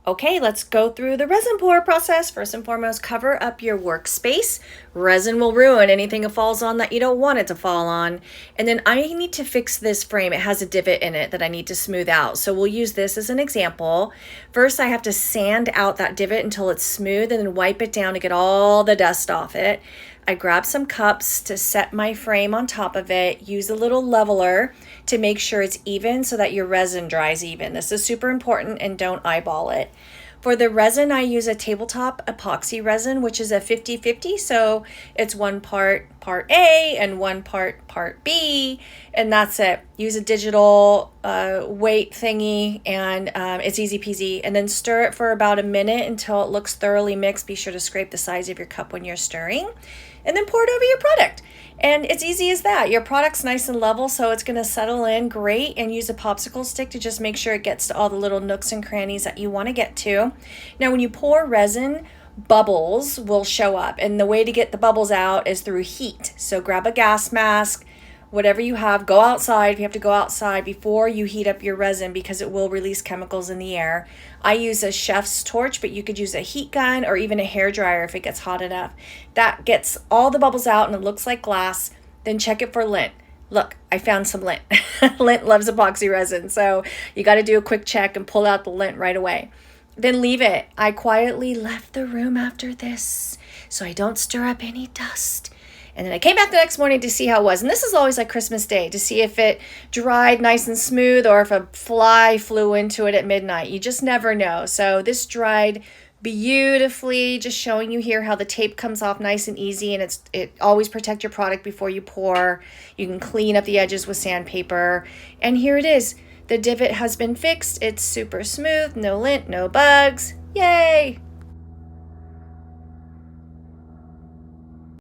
Okay, let's go through the resin pour process. First and foremost, cover up your workspace. Resin will ruin anything it falls on that you don't want it to fall on. And then I need to fix this frame. It has a divot in it that I need to smooth out. So we'll use this as an example. First, I have to sand out that divot until it's smooth and then wipe it down to get all the dust off it. I grab some cups to set my frame on top of it. Use a little leveler to make sure it's even so that your resin dries even. This is super important, and don't eyeball it. For the resin, I use a tabletop epoxy resin, which is a 50-50. So it's one part A and one part B, and that's it. Use a digital weight thingy, and it's easy peasy. And then stir it for about a minute until it looks thoroughly mixed. Be sure to scrape the sides of your cup when you're stirring, and then pour it over your product. And it's easy as that. Your product's nice and level, so it's gonna settle in great, and use a popsicle stick to just make sure it gets to all the little nooks and crannies that you wanna get to. Now, when you pour resin, bubbles will show up, and the way to get the bubbles out is through heat. So grab a gas mask, whatever you have, go outside. If you have to go outside before you heat up your resin, because it will release chemicals in the air. I use a chef's torch, but you could use a heat gun or even a hair dryer if it gets hot enough. That gets all the bubbles out and it looks like glass. Then check it for lint. Look, I found some lint. Lint loves epoxy resin, so you got to do a quick check and pull out the lint right away. Then leave it. I quietly left the room after this so I don't stir up any dust. And then I came back the next morning to see how it was. And this is always like Christmas Day, to see if it dried nice and smooth or if a fly flew into it at midnight. You just never know. So this dried beautifully, just showing you here how the tape comes off nice and easy. And it always protect your product before you pour. You can clean up the edges with sandpaper. And here it is. The divot has been fixed. It's super smooth, no lint, no bugs. Yay!